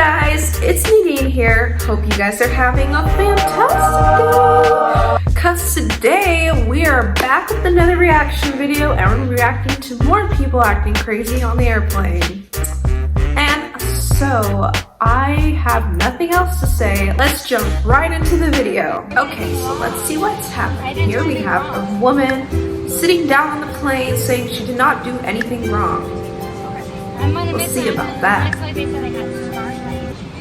guys, it's Nadine here. Hope you guys are having a fantastic day. Cause today we are back with another reaction video and we're reacting to more people acting crazy on the airplane. And so I have nothing else to say. Let's jump right into the video. Okay, so let's see what's happening. Here we have a woman sitting down on the plane saying she did not do anything wrong. We'll see about that. That's why they said I got to start late.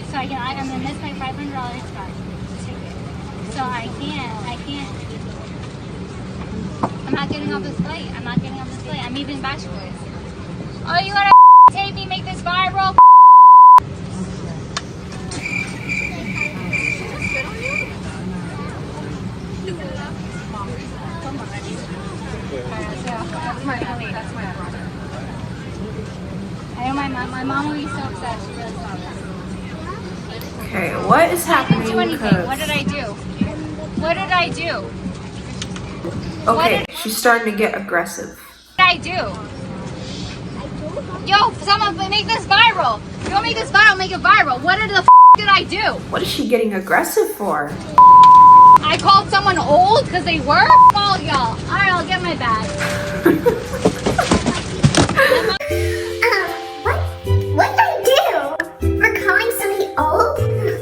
So I'm gonna miss my $500 spot ticket. So I can't. I'm not getting off this flight. I'm even Bash Boys. Oh, you wanna tape me, make this viral? That's my brother. I know my mom will be so upset. She really saw this. Okay, what is happening? I didn't do anything. What did I do? Okay, she's starting to get aggressive. What did I do? Yo, someone make this viral. If you want to make this viral, make it viral. What the did I do? What is she getting aggressive for? I called someone old because they were? All y'all. Alright, I'll get my bag. What did I do? For calling somebody old? You're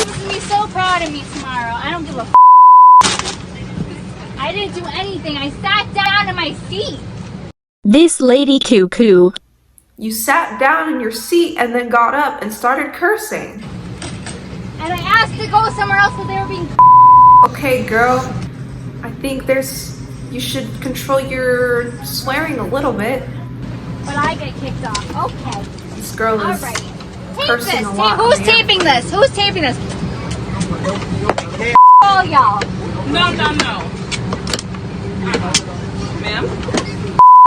gonna be so proud of me tomorrow. I don't give a I didn't do anything. I sat down in my seat. This lady cuckoo. You sat down in your seat and then got up and started cursing. And I asked to go somewhere else because they were being Okay, girl. I think you should control your swearing a little bit. but I get kicked off. Okay. This girl is Alright. Tape cursing this. a lot. Who's man. taping this? Who's taping this? All y'all. No. Ma'am?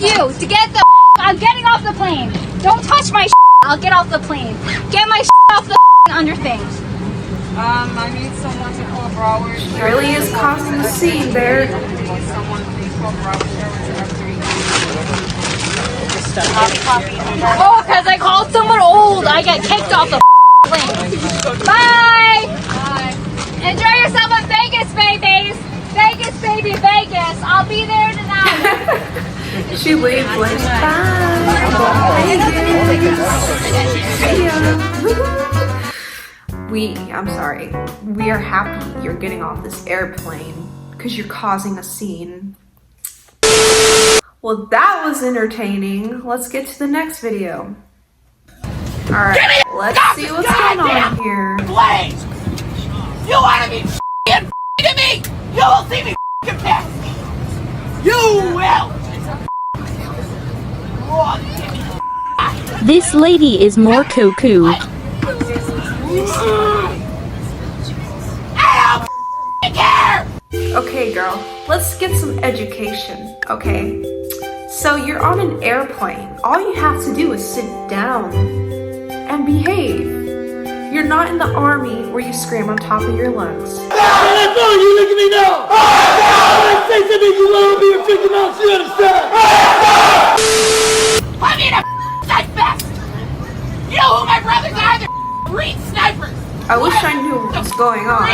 You to get the I'm getting off the plane. Don't touch my I'll get off the plane. Get my off the under thing. I need someone to call Broward. She really is causing a scene there. Someone please call Broward Oh, because I called someone old. I get kicked off the plane. Bye. Enjoy yourself in Vegas, babies. Vegas, baby, Vegas. I'll be there tonight. She leaves like, bye. I'm sorry. We are happy you're getting off this airplane because you're causing a scene. Well, that was entertaining. Let's get to the next video. Alright, let's see what's going on here. Blaze! You wanna be f***ing to me? You will see me f***ing past me! You will! This lady is more cuckoo. I don't f***ing care! Okay, girl, let's get some education, okay? So you're on an airplane. All you have to do is sit down and behave. You're not in the army where you scream on top of your lungs. That's all you look at me now! When I say something, you wanna be a freaking mouse, you understand? I need a snipe fest! You know who my brothers are? They're Marine snipers! I wish I knew what was going on.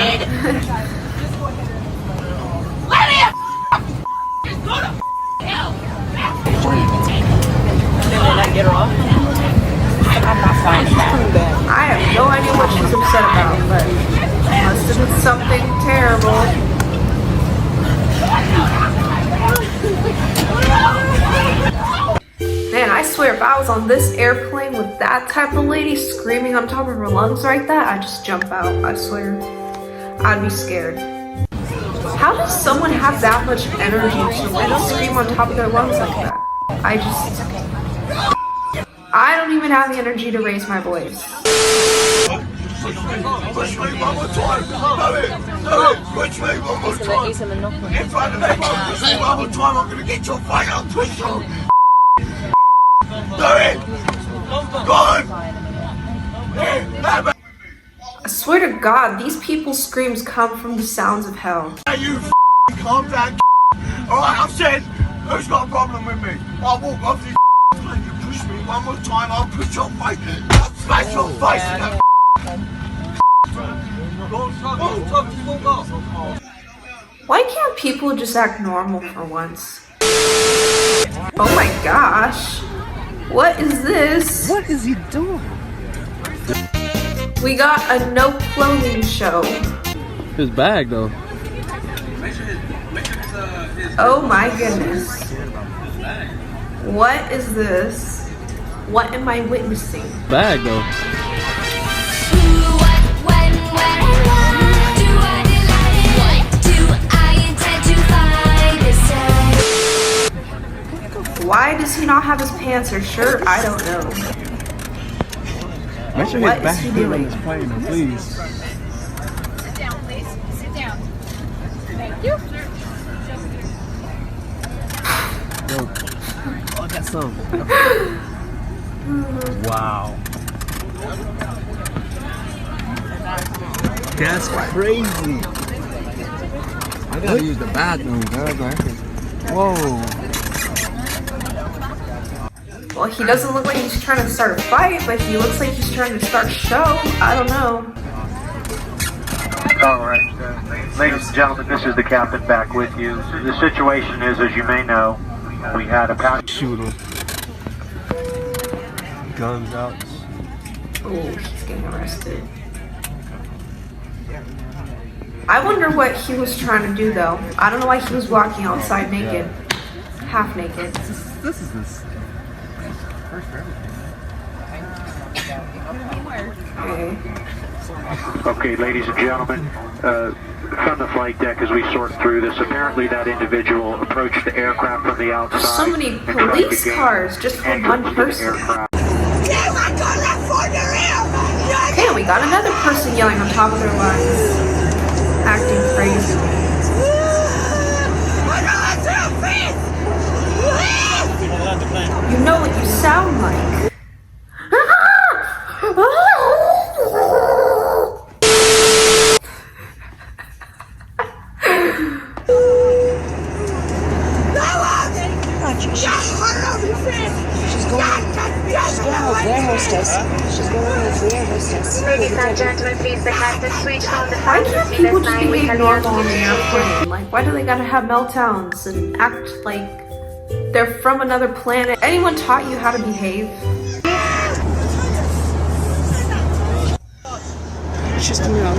Let me just go to hell! I have no idea what she's upset about, but it must have been something terrible. Man, I swear if I was on this airplane with that type of lady screaming on top of her lungs like that, I'd just jump out, I swear. I'd be scared. How does someone have that much energy to really scream on top of their lungs like that? I don't even have the energy to raise my voice. Push me one more time. Push me one more time. In front of me, push me one more time. I'm gonna get your face. I'll twist you. Do it. Go on. I swear to God, these people's screams come from the sounds of hell. You calm down. Alright, I've said, who's got a problem with me? I'll walk off this plane. You push me one more time, I'll put your face, I'll smash your face in that Why can't people just act normal for once? Oh my gosh. What is this? What is he doing? We got a no clothing show. His bag though. Oh my goodness. What is this? What am I witnessing? Bag though. Why does he not have his pants or shirt? I don't know. Make sure What his back is he is on doing? his plane, though, please. Sit down, please. Sit down. Thank you. Yo, I got some. Wow. That's crazy. I gotta use the bathroom, guys. Whoa. Well, he doesn't look like he's trying to start a fight, but he looks like he's trying to start a show. I don't know. All right, ladies and gentlemen, this is the captain back with you. The situation is, as you may know, we had a pound Shooter. Guns out. Oh, he's getting arrested. I wonder what he was trying to do, though. I don't know why he was walking outside naked. Half naked. This is this. Okay. Okay, ladies and gentlemen, from the flight deck as we sort through this, apparently that individual approached the aircraft from the outside. There's so many and tried to police gain cars just for entrance one to the person. aircraft. Okay, we got another person yelling on top of their lungs. Acting crazy. You know what you sound like. Ladies and gentlemen, please, the captain switch on the Why can't fantasy people this just night. We behave can normal on the airplane? Like, why do they gotta have meltdowns and act like they're from another planet? Anyone taught you how to behave? She's coming out.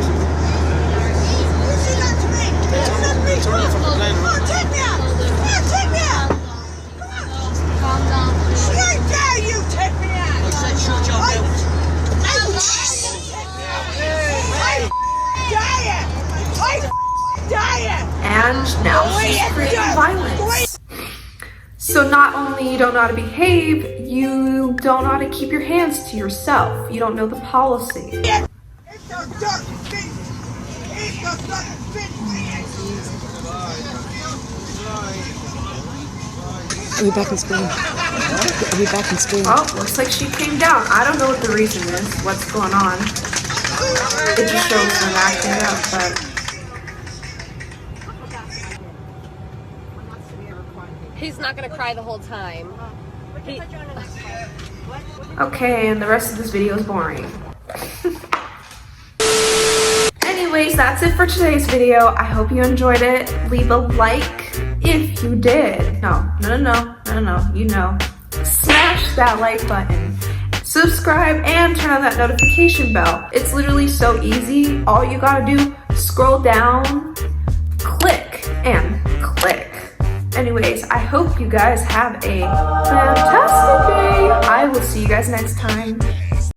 Calm down, please. And now she's creating violence. So not only you don't know how to behave, you don't know how to keep your hands to yourself. You don't know the policy. Are we back in school? Are we back in school? Oh, looks like she came down. I don't know what the reason is, what's going on. It just shows them acting up, but... He's not gonna cry the whole time. Okay, and the rest of this video is boring. Anyways, that's it for today's video. I hope you enjoyed it. Leave a like if you did. No, you know. Smash that like button. Subscribe and turn on that notification bell. It's literally so easy. All you gotta do, scroll down, click, and click. Anyways, I hope you guys have a fantastic day. I will see you guys next time.